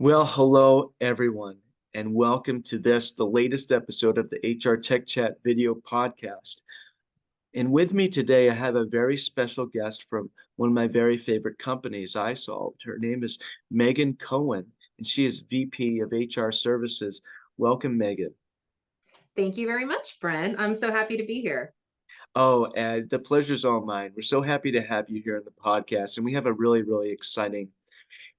Well, hello everyone, and welcome to the latest episode of the HR Tech Chat video podcast. And with me today, I have a very special guest from one of my very favorite companies, isolved. Her name is Megan Coen, and she is VP of HR Services. Welcome, Megan. Thank you very much, Brent. I'm so happy to be here. Oh, and the pleasure's all mine. We're so happy to have you here on the podcast, and we have a really exciting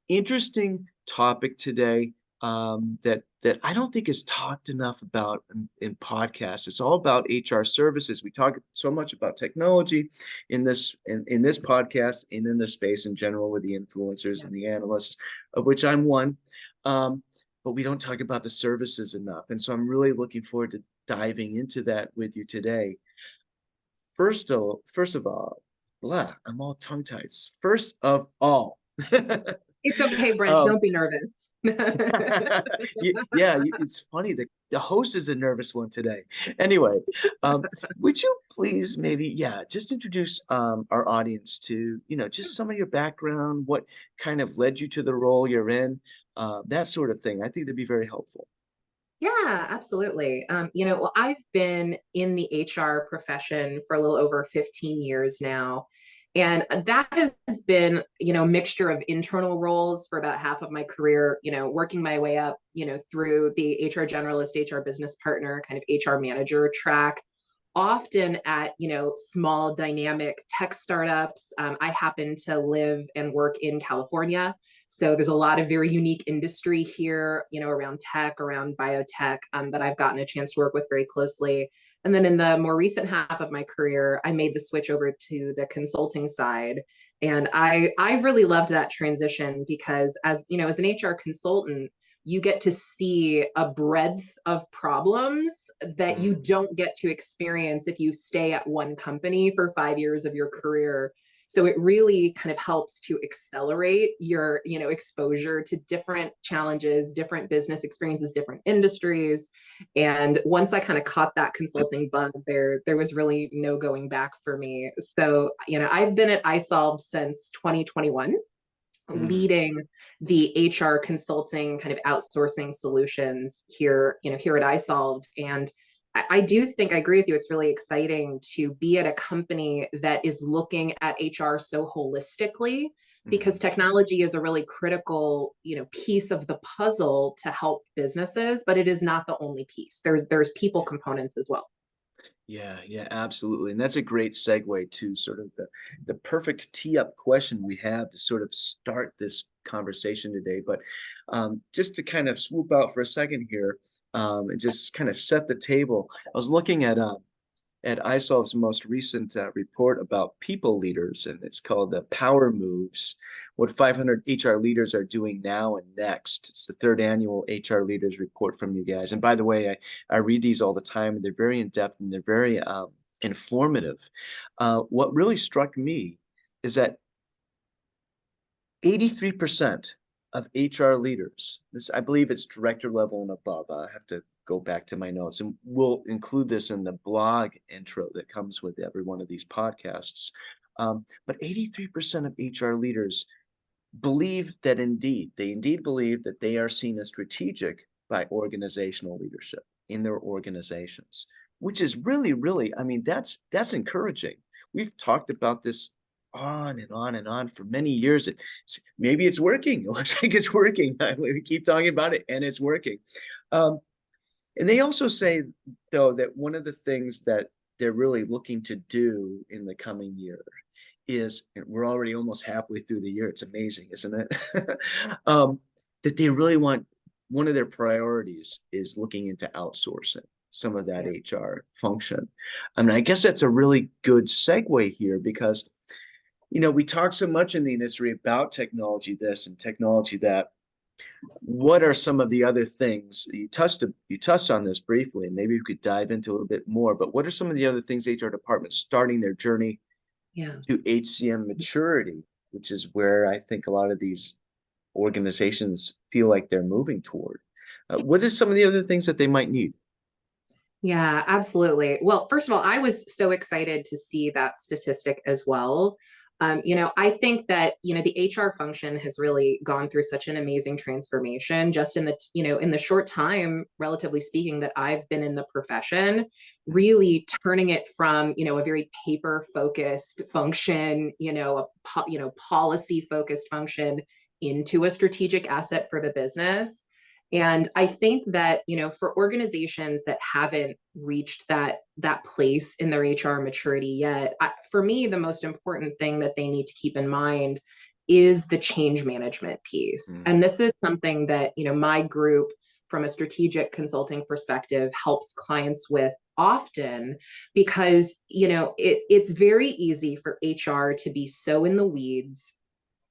interesting topic today that I don't think is talked enough about in podcasts. It's all about HR services. We talk so much about technology in this podcast and in this space in general with the influencers Yeah. and the analysts, of which I'm one. But we don't talk about the services enough. And so I'm really looking forward to diving into that with you today. First of all, I'm all tongue-tied. First of all, It's okay, Brent. um, Don't be nervous. yeah, it's funny that the host is a nervous one today. Anyway, would you please maybe, yeah, just introduce our audience to, just some of your background, what kind of led you to the role you're in, that sort of thing. I think that'd be very helpful. Yeah, absolutely. Well, I've been in the HR profession for a little over 15 years now. And that has been, a mixture of internal roles for about half of my career, working my way up, through the HR generalist, HR business partner, kind of HR manager track, often at, small dynamic tech startups. I happen to live and work in California. So there's a lot of very unique industry here, around tech, around biotech, that I've gotten a chance to work with very closely. And then in the more recent half of my career, I made the switch over to the consulting side. And I've really loved that transition because as an HR consultant, you get to see a breadth of problems that you Mm. don't get to experience if you stay at one company for 5 years of your career. So it really kind of helps to accelerate your, exposure to different challenges, different business experiences, different industries. And once I kind of caught that consulting bug, there was really no going back for me. So, I've been at isolved since 2021, Mm. leading the HR consulting kind of outsourcing solutions here, here at isolved. And I do think I agree with you. It's really exciting to be at a company that is looking at HR so holistically, because Mm. technology is a really critical, piece of the puzzle to help businesses, but it is not the only piece. There's people components as well. Yeah, absolutely. And that's a great segue to sort of the perfect tee up question we have to sort of start this conversation today. But just to kind of swoop out for a second here, and just kind of set the table. I was looking at isolve's most recent report about people leaders, and it's called the Power Moves, what 500 HR leaders are doing now and next. It's the third annual HR Leaders Report from you guys. And by the way, I read these all the time, and they're very in-depth and they're very informative. What really struck me is that 83% of HR leaders, this I believe it's director level and above. I have to go back to my notes, and we'll include this in the blog intro that comes with every one of these podcasts. But 83% of HR leaders they indeed believe that they are seen as strategic by organizational leadership in their organizations, which is really, I mean, that's encouraging. We've talked about this on and on and on for many years. Maybe it's working. It looks like it's working. We keep talking about it, and it's working. Um, and they also say, though, that one of the things that they're really looking to do in the coming year is, and we're already almost halfway through the year. It's amazing, isn't it? um, that they really want, one of their priorities is looking into outsourcing some of that Yeah. HR function. I mean, I guess that's a really good segue here because, we talk so much in the industry about technology this and technology that. What are some of the other things you touched on this briefly, and maybe you could dive into a little bit more, but what are some of the other things HR departments starting their journey Yeah. to HCM maturity, which is where I think a lot of these organizations feel like they're moving toward? What are some of the other things that they might need? Yeah, absolutely. Well, first of all, I was so excited to see that statistic as well. I think that, the HR function has really gone through such an amazing transformation just in the short time, relatively speaking, that I've been in the profession, really turning it from, a very paper focused function, policy focused function into a strategic asset for the business. And I think that, for organizations that haven't reached that place in their HR maturity yet, for me, the most important thing that they need to keep in mind is the change management piece. Mm, And this is something that, my group from a strategic consulting perspective helps clients with often, because, it's very easy for HR to be so in the weeds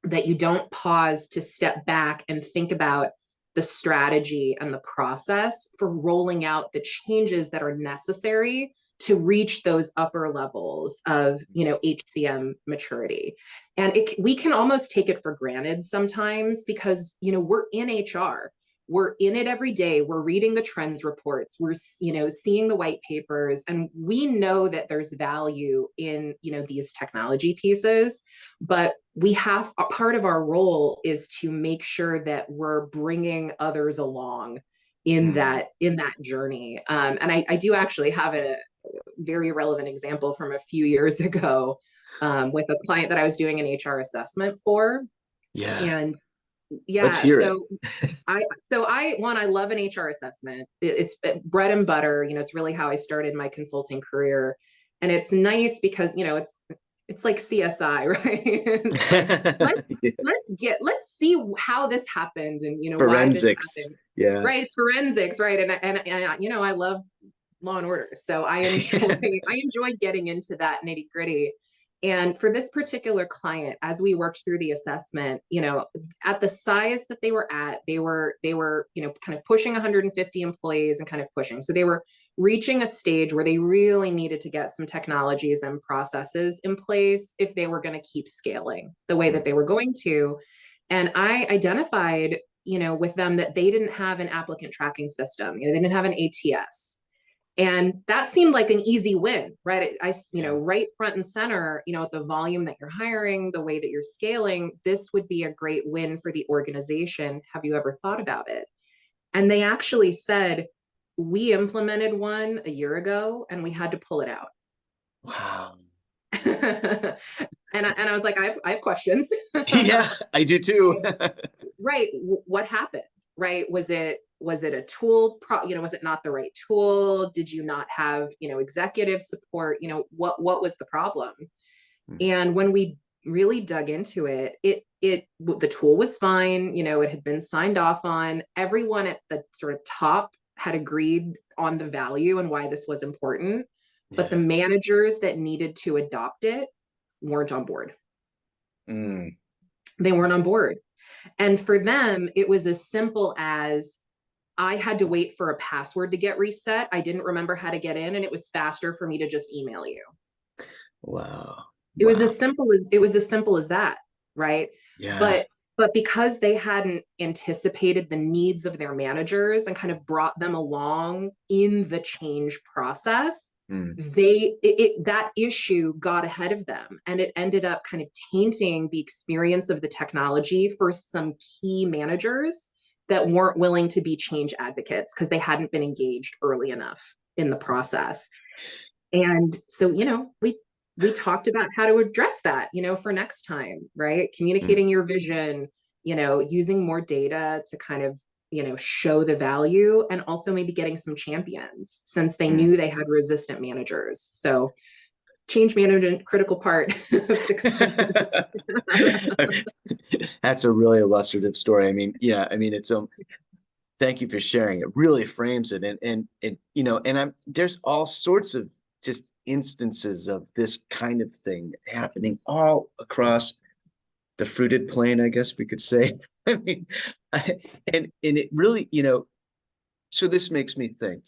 that you don't pause to step back and think about the strategy and the process for rolling out the changes that are necessary to reach those upper levels of, HCM maturity. And we can almost take it for granted sometimes because, we're in HR. We're in it every day. We're reading the trends reports. We're, seeing the white papers, and we know that there's value in, these technology pieces. But a part of our role is to make sure that we're bringing others along in mm. that journey. And I do actually have a very relevant example from a few years ago, with a client that I was doing an HR assessment for. Yeah, And let's yeah, hear it. I love an HR assessment. It's bread and butter. It's really how I started my consulting career. And it's nice because, it's like CSI, right? It's like, let's Yeah. let's see how this happened and, why this Forensics. happened. Yeah. Right. Forensics, right. And I love Law and Order. So I enjoy I enjoy getting into that nitty gritty. And for this particular client, as we worked through the assessment, at the size that they were at, they were, kind of pushing 150 employees and kind of pushing. So they were reaching a stage where they really needed to get some technologies and processes in place if they were going to keep scaling the way that Mm, they were going to. And I identified, with them that they didn't have an applicant tracking system. They didn't have an ATS. And that seemed like an easy win, right? yeah. Right front and center, at the volume that you're hiring, the way that you're scaling, this would be a great win for the organization. Have you ever thought about it? And they actually said, we implemented one a year ago and we had to pull it out. Wow. And I was like, I have questions. Yeah, I do too. Right. What happened? Right. Was it a tool was it not the right tool? Did you not have, executive support? What was the problem? Mm, And when we really dug into it, the tool was fine. It had been signed off on. Everyone at the sort of top had agreed on the value and why this was important, but the yeah. managers that needed to adopt it weren't on board. Mm, They weren't on board. And for them, it was as simple as, I had to wait for a password to get reset. I didn't remember how to get in, and it was faster for me to just email you. wow. It was Wow. as simple as that, right? Yeah. But because they hadn't anticipated the needs of their managers and kind of brought them along in the change process, Mm, that issue got ahead of them, and it ended up kind of tainting the experience of the technology for some key managers that weren't willing to be change advocates because they hadn't been engaged early enough in the process. And so, we talked about how to address that, for next time, right? mm, Communicating your vision, using more data to kind of, show the value, and also maybe getting some champions since they mm. knew they had resistant managers. So change management, critical part of success. That's a really illustrative story. I mean, yeah, I mean, thank you for sharing. It really frames it. And and there's all sorts of just instances of this kind of thing happening all across the fruited plain, I guess we could say. I mean, I, and it really, so this makes me think,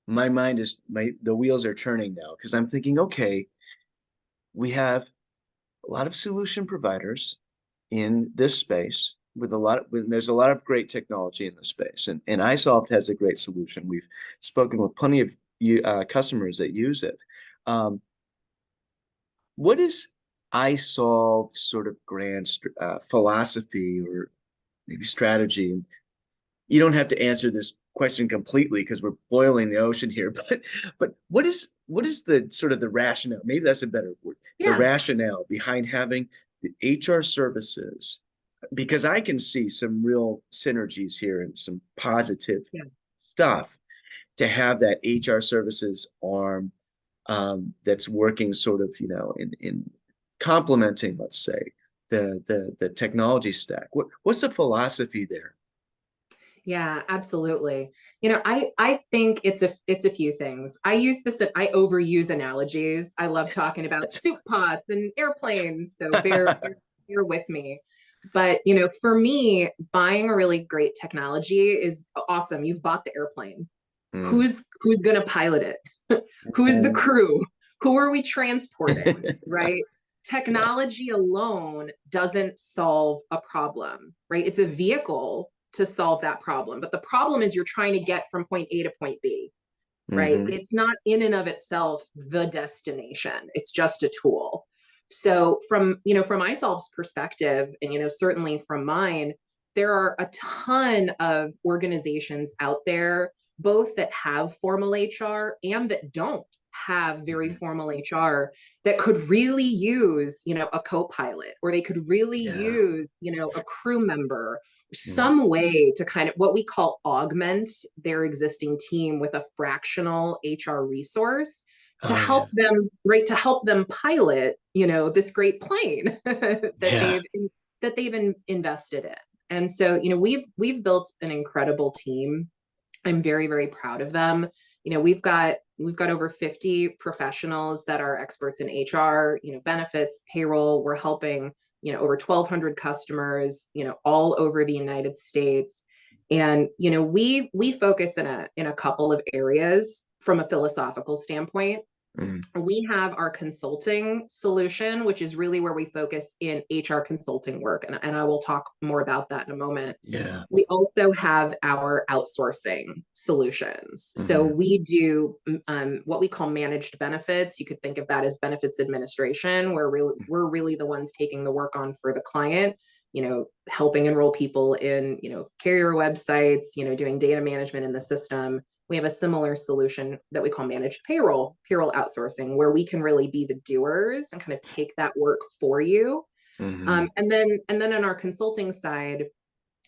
my mind is the wheels are turning now because I'm thinking, okay, we have a lot of solution providers in this space there's a lot of great technology in this space, and isolved has a great solution. We've spoken with plenty of customers that use it. Um, what is isolved sort of grand philosophy or maybe strategy? And you don't have to answer this question completely because we're boiling the ocean here, but what is the sort of the rationale? Maybe that's a better word. The Yeah. rationale behind having the HR services, because I can see some real synergies here and some positive Yeah. stuff to have that HR services arm that's working sort of, in complementing, let's say, the technology stack. What's the philosophy there? Yeah, absolutely. I think it's a few things. I overuse analogies. I love talking about That's soup pots and airplanes, so bear with me. But for me, buying a really great technology is awesome. You've bought the airplane. mm. Who's gonna pilot it? Who's the crew? Who are we transporting? Right? Yeah. Technology alone doesn't solve a problem, right? It's a vehicle to solve that problem. But the problem is you're trying to get from point A to point B, right? Hmm. It's not in and of itself the destination. It's just a tool. So from iSolve's perspective, and certainly from mine, there are a ton of organizations out there, both that have formal HR and that don't have very formal HR, that could really use, a co-pilot, or they could really Yeah. use, a crew member, Mm. some way to kind of what we call augment their existing team with a fractional HR resource to Oh yeah. help them, right, to help them pilot, this great plane that Yeah. they've invested in. And so, we've built an incredible team. I'm very, very proud of them. We've got over 50 professionals that are experts in HR, benefits, payroll. We're helping, over 1,200 customers, all over the United States. And we focus in a couple of areas from a philosophical standpoint. Mm. We have our consulting solution, which is really where we focus in HR consulting work. And I will talk more about that in a moment. Yeah. We also have our outsourcing solutions. So Hmm. we do what we call managed benefits. You could think of that as benefits administration, where we're really the ones taking the work on for the client, helping enroll people in, carrier websites, doing data management in the system. We have a similar solution that we call managed payroll outsourcing, where we can really be the doers and kind of take that work for you. Hmm. And then on our consulting side,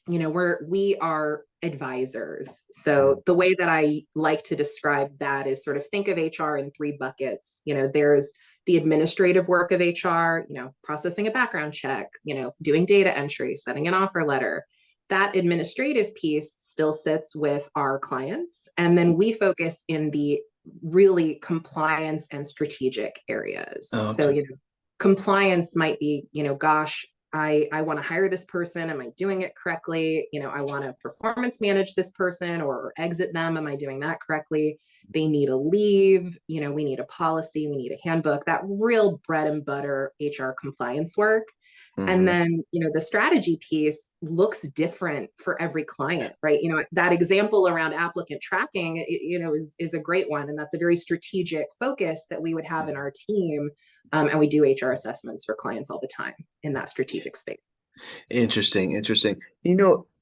we are advisors. So the way that I like to describe that is sort of think of HR in three buckets. There's the administrative work of HR, processing a background check, doing data entry, setting an offer letter. That administrative piece still sits with our clients. And then we focus in the really compliance and strategic areas. So, Okay. compliance might be, gosh, I want to hire this person. Am I doing it correctly? I want to performance manage this person or exit them. Am I doing that correctly? They need a leave. We need a policy. We need a handbook, that real bread and butter HR compliance work. And Hmm. then, the strategy piece looks different for every client, right? That example around applicant tracking, is a great one. And that's a very strategic focus that we would have in our team. And we do HR assessments for clients all the time in that strategic space. Interesting, interesting.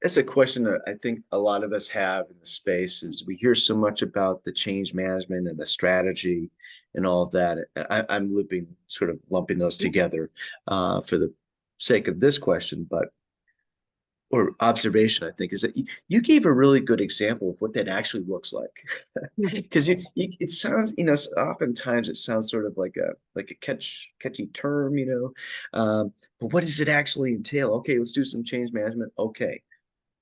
That's a question that I think a lot of us have in the space is we hear so much about the change management and the strategy and all of that. I'm sort of lumping those Yeah. together for the sake of this question, but or observation, I think, is that you gave a really good example of what that actually looks like. Because it sounds, oftentimes it sounds sort of like a catchy term, but what does it actually entail? Okay, let's do some change management. Okay,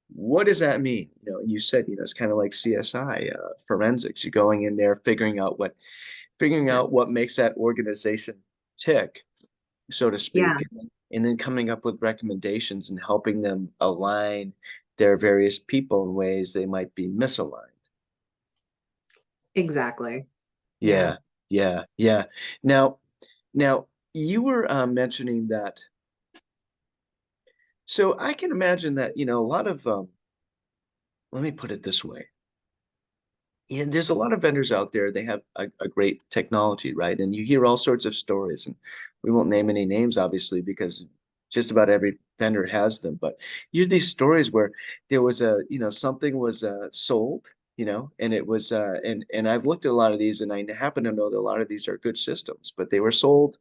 what does that mean? And you said, it's kind of like CSI, forensics. You're going in there, figuring out what makes that organization tick, so to Yeah, speak, and then coming up with recommendations and helping them align their various people in ways they might be misaligned. exactly. Yeah. Yeah, yeah, yeah. Now, now you were mentioning that. So I can imagine that, a lot of let me put it this way. And there's a lot of vendors out there. They have a great technology, right? And you hear all sorts of stories, and we won't name any names, obviously, because just about every vendor has them. But you hear these stories where there was something was sold, and it was, and I've looked at a lot of these, and I happen to know that a lot of these are good systems, but they were sold,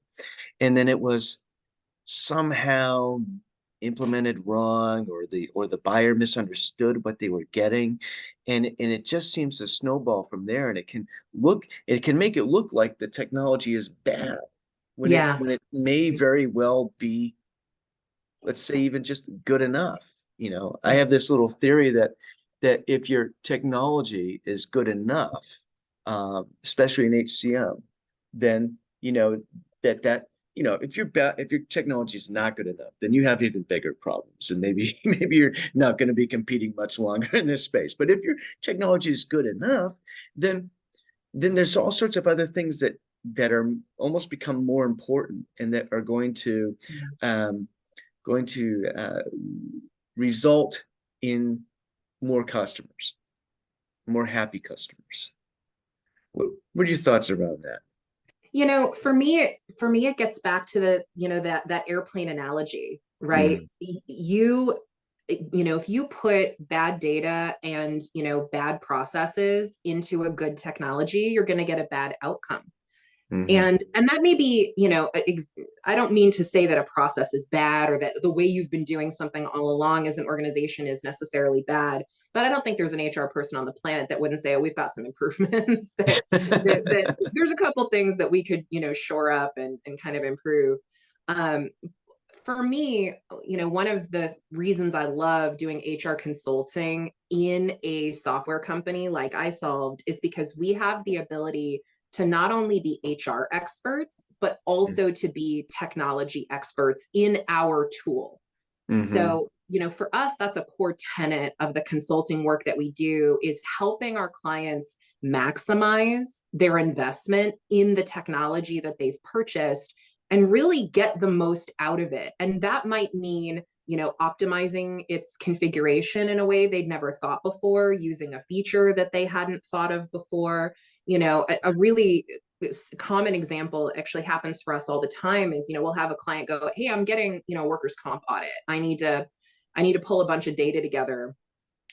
and then it was somehow implemented wrong, or the buyer misunderstood what they were getting, and it just seems to snowball from there, and it can make it look like the technology is bad when it Yeah. when it may very well be, let's say, even just good enough. I have this little theory that if your technology is good enough, especially in HCM, then if your technology is not good enough, then you have even bigger problems, and maybe maybe you're not going to be competing much longer in this space. But if your technology is good enough, then there's all sorts of other things that are almost become more important, and that are um, going to result in more customers, more happy customers. What are your thoughts around that? For me, it gets back to that airplane analogy, right? Mm, If you put bad data and, bad processes into a good technology, you're going to get a bad outcome. hmm And that may be, I don't mean to say that a process is bad, or that the way you've been doing something all along as an organization is necessarily bad. But I don't think there's an HR person on the planet that wouldn't say, oh, we've got some improvements that there's a couple things that we could, shore up and kind of improve. Um, for me, one of the reasons I love doing HR consulting in a software company like isolved is because we have the ability to not only be HR experts, but also to be technology experts in our tool. hmm So, for us, that's a core tenet of the consulting work that we do, is helping our clients maximize their investment in the technology that they've purchased and really get the most out of it. And that might mean, optimizing its configuration in a way they'd never thought before, using a feature that they hadn't thought of before. A really common example actually happens for us all the time is, we'll have a client go, hey, I'm getting, a workers' comp audit. I need to pull a bunch of data together.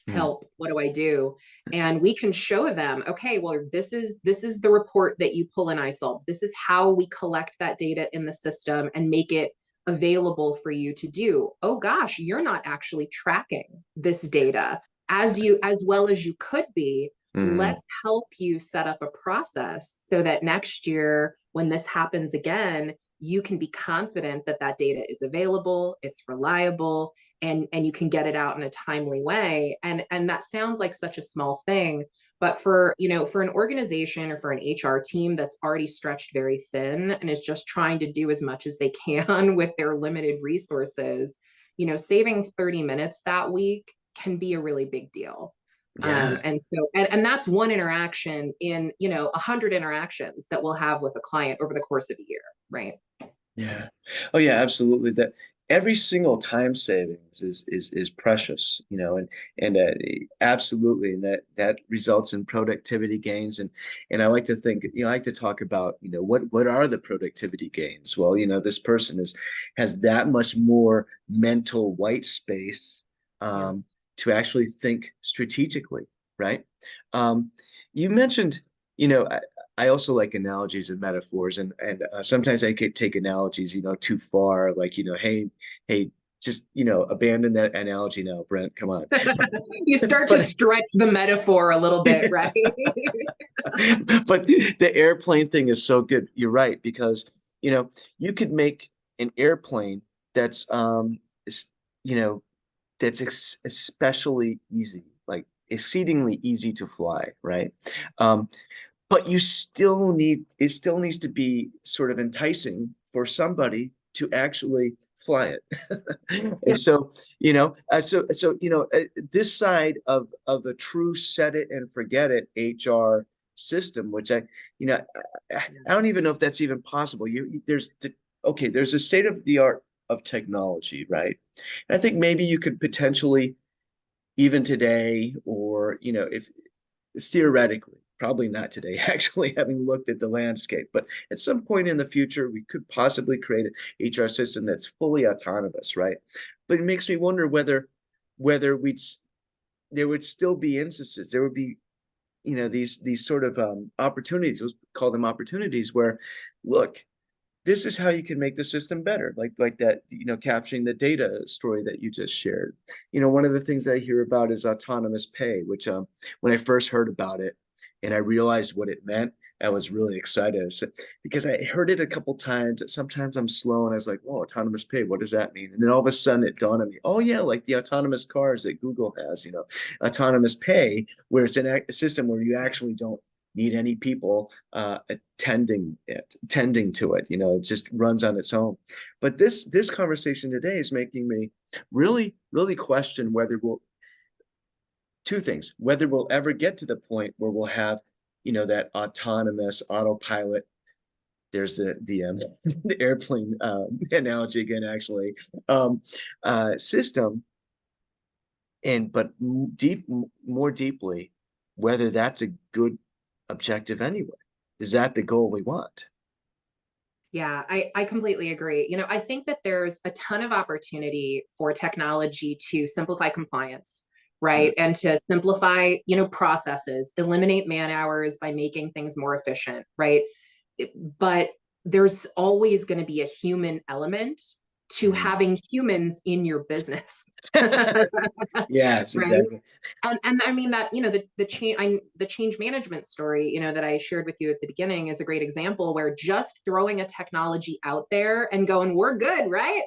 Help, what do I do? And we can show them, okay, well, this is the report that you pull in isolved. This is how we collect that data in the system and make it available for you to do. Oh gosh, you're not actually tracking this data as well as you could be. hmm Let's help you set up a process so that next year when this happens again, you can be confident that that data is available, it's reliable, and you can get it out in a timely way. And that sounds like such a small thing, but for an organization or for an HR team that's already stretched very thin and is just trying to do as much as they can with their limited resources, saving 30 minutes that week can be a really big deal. Yeah. And that's one interaction in 100 interactions that we'll have with a client over the course of a year, right? Yeah. Oh yeah, absolutely. That every single time savings is precious, and absolutely, and that results in productivity gains. And I like to think, I like to talk about, what are the productivity gains? Well, this person has that much more mental white space, Yeah. um, to actually think strategically, right? Um, you mentioned, you know, I also like analogies and metaphors, and sometimes I could take analogies, too far. Like, hey, just abandon that analogy now, Brent. Come on. You start to But stretch the metaphor a little bit, right? but the airplane thing is so good. You're right, because you could make an airplane that's is- you know that's especially easy, like exceedingly easy to fly, right? Um, but it still needs to be sort of enticing for somebody to actually fly it. And Yeah. so, this side of a true set it and forget it HR system, which I don't even know if that's even possible. There's a state of the art of technology, right? And I think maybe you could potentially, even today, or if theoretically, probably not today, actually, having looked at the landscape, but at some point in the future, we could possibly create an HR system that's fully autonomous, right? But it makes me wonder whether there would still be instances, there would be, these sort of opportunities, let's call them opportunities, where, look, this is how you can make the system better, like that, capturing the data story that you just shared. One of the things I hear about is autonomous pay, which when I first heard about it and I realized what it meant, I was really excited. Because I heard it a couple times. Sometimes I'm slow and I was like, oh, autonomous pay, what does that mean? And then all of a sudden it dawned on me, oh yeah, like the autonomous cars that Google has, autonomous pay, where it's a system where you actually don't need any people tending to it. It just runs on its own. But this conversation today is making me really, really question whether two things, whether we'll ever get to the point where we'll have, that autonomous autopilot. There's the airplane analogy again, actually, system, but more deeply, whether that's a good objective anyway. Is that the goal we want? Yeah, I completely agree. I think that there's a ton of opportunity for technology to simplify compliance, Mm. right? And to simplify, processes, eliminate man hours by making things more efficient, right? But there's always going to be a human element to Mm. having humans in your business. Yes, Right. exactly. And I mean that, the change management story, that I shared with you at the beginning is a great example where just throwing a technology out there and going, we're good, right?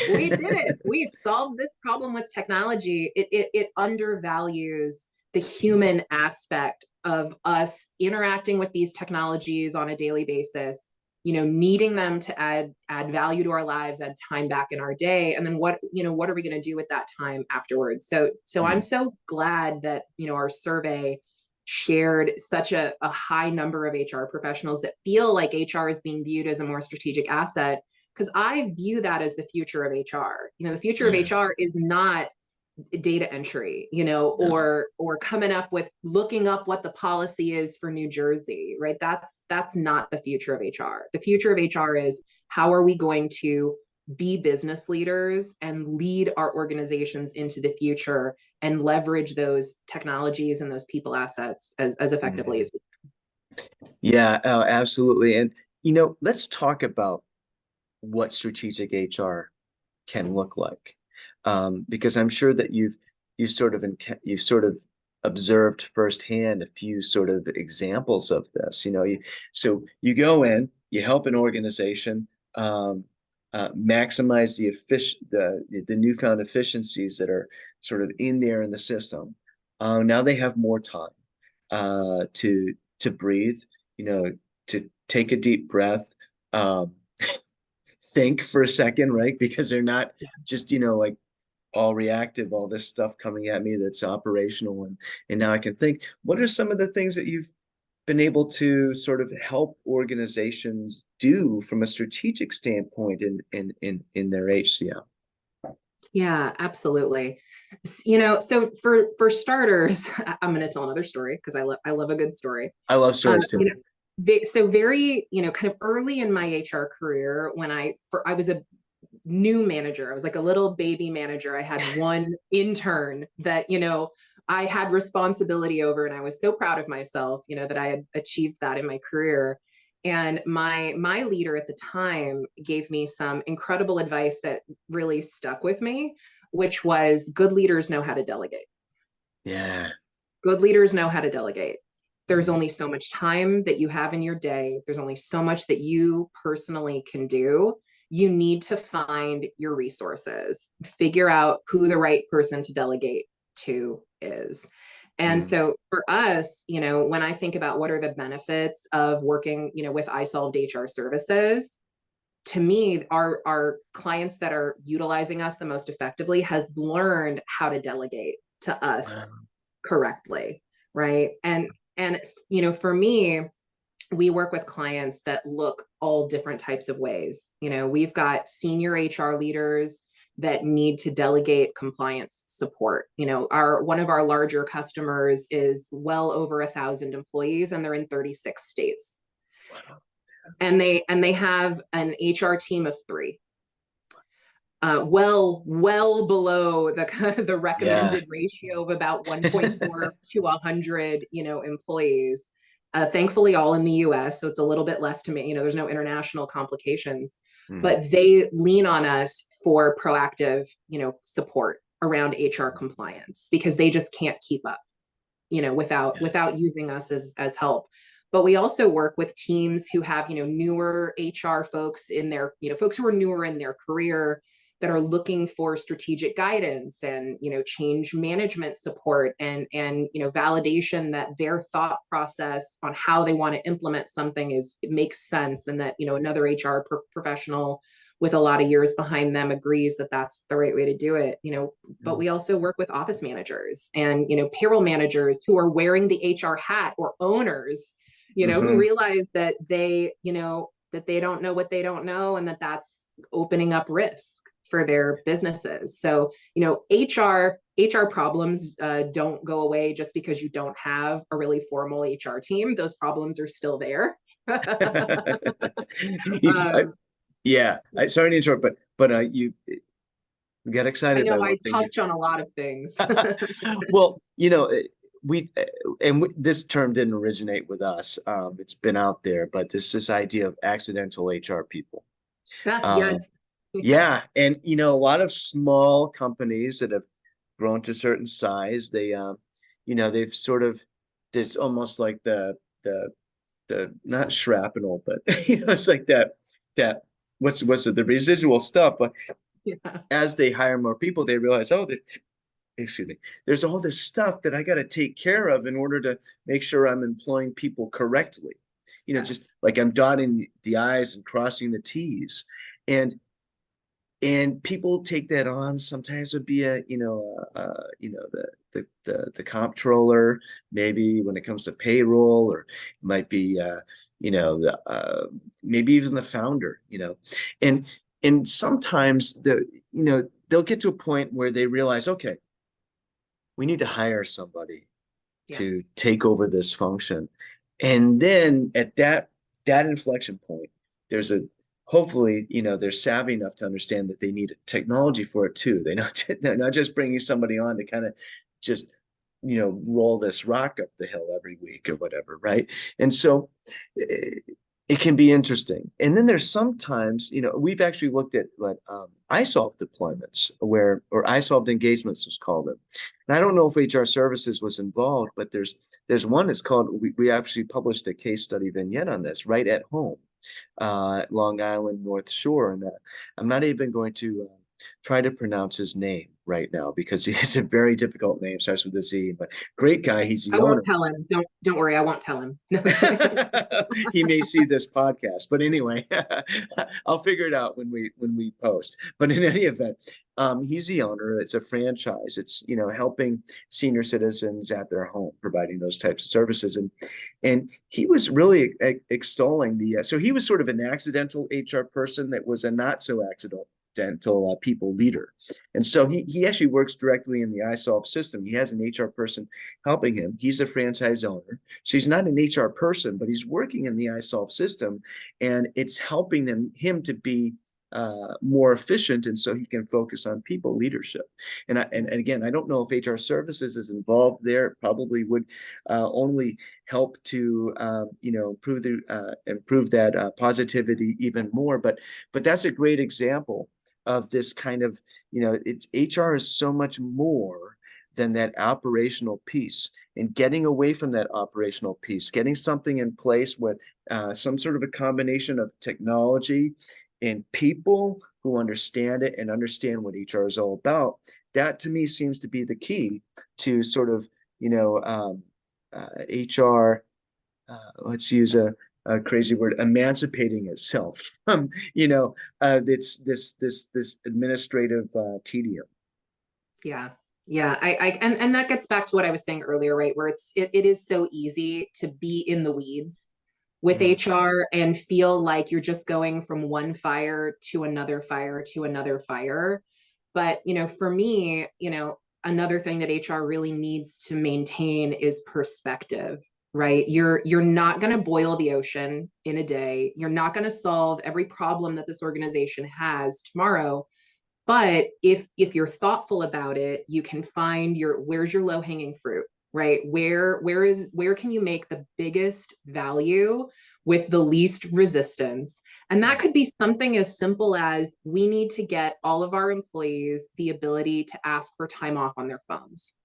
We did it. We solved this problem with technology. It undervalues the human aspect of us interacting with these technologies on a daily basis, needing them to add value to our lives, add time back in our day. And then what are we going to do with that time afterwards? So I'm Mm. so glad that, our survey shared such a high number of HR professionals that feel like HR is being viewed as a more strategic asset, because I view that as the future of HR. The future of Yeah, HR is not data entry, no. or coming up with looking up what the policy is for New Jersey, right? That's not the future of HR. The future of HR is how are we going to be business leaders and lead our organizations into the future and leverage those technologies and those people assets as effectively Mm. as we Yeah, absolutely. And let's talk about what strategic HR can look like, because I'm sure that you've sort of observed firsthand a few sort of examples of this. So you go in, you help an organization maximize the newfound efficiencies that are sort of in there in the system. Now they have more time to breathe, to take a deep breath. Um, think for a second, right? Because they're not just, like all reactive, all this stuff coming at me that's operational. And now I can think, what are some of the things that you've been able to sort of help organizations do from a strategic standpoint in their HCM? Yeah, absolutely. So for starters, I'm going to tell another story because I love a good story. I love Uh, stories too. you know, so very, kind of early in my HR career, when I was a new manager, I was like a little baby manager. I had one intern that, I had responsibility over, and I was so proud of myself, that I had achieved that in my career. And my leader at the time gave me some incredible advice that really stuck with me, which was good leaders know how to delegate. Yeah. Good leaders know how to delegate. There's only so much time that you have in your day. There's only so much that you personally can do. You need to find your resources, figure out who the right person to delegate to is. And Mm. so for us, when I think about what are the benefits of working, with isolved HR services, to me, our clients that are utilizing us the most effectively have learned how to delegate to us Wow. correctly, right? And for me, we work with clients that look all different types of ways. We've got senior HR leaders that need to delegate compliance support. One of our larger customers is well over 1,000 employees, and they're in 36 states. Wow. And they have an HR team of 3. Well below the Yeah. recommended ratio of about 1.4 to 100, employees. Thankfully, all in the U.S., so it's a little bit less to me. There's no international complications, Hmm. but they lean on us for proactive, support around HR compliance because they just can't keep up, without using us as help. But we also work with teams who have, newer HR folks in their, folks who are newer in their career that are looking for strategic guidance and, change management support and validation that their thought process on how they want to implement something it makes sense, and that, another HR professional with a lot of years behind them agrees that that's the right way to do it. But we also work with office managers and, payroll managers who are wearing the HR hat, or owners, who Hmm. realize that they don't know what they don't know, and that's opening up risk for their businesses. So, HR problems don't go away just because you don't have a really formal HR team. Those problems are still there. I, um, yeah. Sorry to interrupt, but you got I excited know by I one thing. touch on a lot of things. Well, we this term didn't originate with us. It's been out there, but this idea of accidental HR people. Um, Yes. yeah, and a lot of small companies that have grown to a certain size, they've sort of, it's almost like the not shrapnel, but it's like that what's it, the residual stuff. But Yeah. as they hire more people, they realize, oh, excuse me, there's all this stuff that I got to take care of in order to make sure I'm employing people correctly. Yes. Just like I'm dotting the I's and crossing the T's. And people take that on. Sometimes it'd be the comptroller, maybe when it comes to payroll, or it might be the maybe even the founder, and sometimes they'll get to a point where they realize, okay, we need to hire somebody Yeah. to take over this function. And then at that inflection point, there's a hopefully, they're savvy enough to understand that they need technology for it too. They're not just bringing somebody on to kind of just roll this rock up the hill every week or whatever, right? And so it can be interesting. And then there's sometimes, we've actually looked at what isolved deployments, or isolved engagements was called it. And I don't know if HR services was involved, but there's one that's called, we actually published a case study vignette on this, Right at Home, Long Island North Shore. And I'm not even going to try to pronounce his name right now because he has a very difficult name, starts with a Z, but great guy. He's I the won't owner. tell him. Don't worry, I won't tell him. No. He may see this podcast, but anyway, I'll figure it out when we post. But in any event, he's the owner. It's a franchise. It's helping senior citizens at their home, providing those types of services. And he was really extolling so he was sort of an accidental HR person that was a not so accidental people leader. And so he actually works directly in the iSolve system. He has an HR person helping him. He's a franchise owner. So he's not an HR person, but he's working in the iSolve system, and it's helping him to be more efficient, and so he can focus on people leadership. And again, I don't know if HR services is involved there. It probably would only help to improve that positivity even more. But that's a great example of this kind of, it's HR is so much more than that operational piece, and getting away from that operational piece, getting something in place with some sort of a combination of technology and people who understand it and understand what HR is all about. That to me seems to be the key to sort of, HR, let's use a crazy word, emancipating itself from, it's this administrative tedium. Yeah. Yeah. And that gets back to what I was saying earlier, right? Where it is so easy to be in the weeds with Mm. HR and feel like you're just going from one fire to another fire to another fire. But, for me, another thing that HR really needs to maintain is perspective, right? You're not going to boil the ocean in a day. You're not going to solve every problem that this organization has tomorrow. But if you're thoughtful about it, you can find where's your low hanging fruit, right? Where can you make the biggest value with the least resistance? And that could be something as simple as we need to get all of our employees the ability to ask for time off on their phones,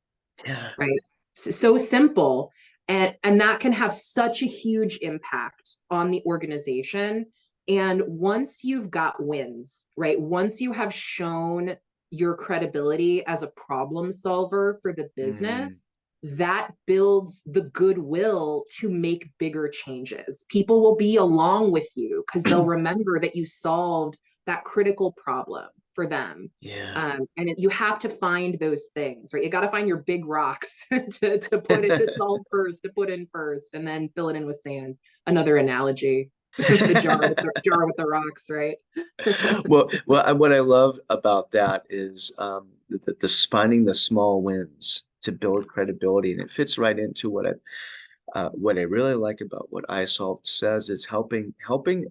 Yeah. right? So simple. And that can have such a huge impact on the organization. And once you've got wins, right? Once you have shown your credibility as a problem solver for the business, Mm, that builds the goodwill to make bigger changes. People will be along with you because they'll remember that you solved that critical problem for them. yeah. You have to find those things, right? You got to find your big rocks to solve first, to put in first, and then fill it in with sand. Another analogy, the jar with the rocks, right? What I love about that is finding the small wins to build credibility, and it fits right into what I really like about what isolved says. It's helping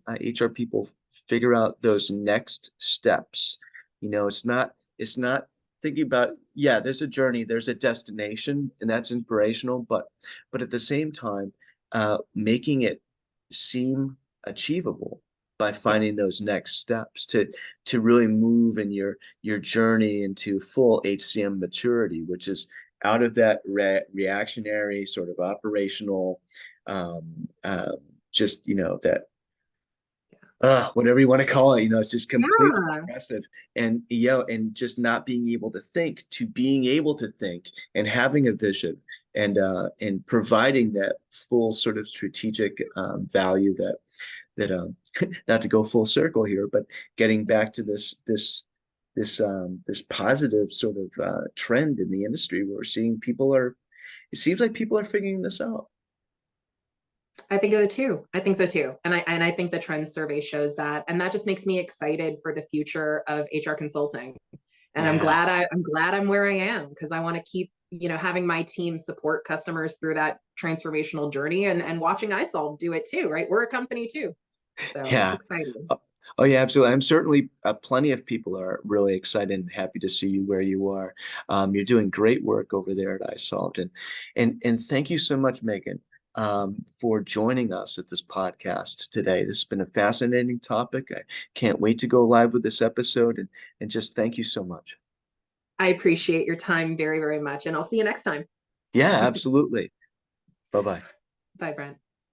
HR people figure out those next steps. It's not thinking about, yeah, there's a journey, there's a destination, and that's inspirational, but at the same time, making it seem achievable by Yes. finding those next steps to really move in your journey into full HCM maturity, which is out of that reactionary sort of operational, um, uh, just that whatever you want to call it, it's just completely Yeah. aggressive, and just not being able to think, to being able to think and having a vision, and providing that full sort of strategic value that not to go full circle here, but getting back to this positive sort of trend in the industry where we're seeing it seems like people are figuring this out. I think so too. I think so too. And I think the trends survey shows that. And that just makes me excited for the future of HR consulting. And Yeah. I'm glad I'm where I am because I want to keep, having my team support customers through that transformational journey and watching iSolve do it too, right? We're a company too. So it's Yeah. exciting. Oh, yeah, absolutely. I'm certainly plenty of people are really excited and happy to see you where you are. You're doing great work over there at iSolved, and thank you so much, Megan, for joining us at this podcast today. This has been a fascinating topic. I can't wait to go live with this episode, and just thank you so much. I appreciate your time very, very much. And I'll see you next time. Yeah, absolutely. Bye bye. Bye, Brent.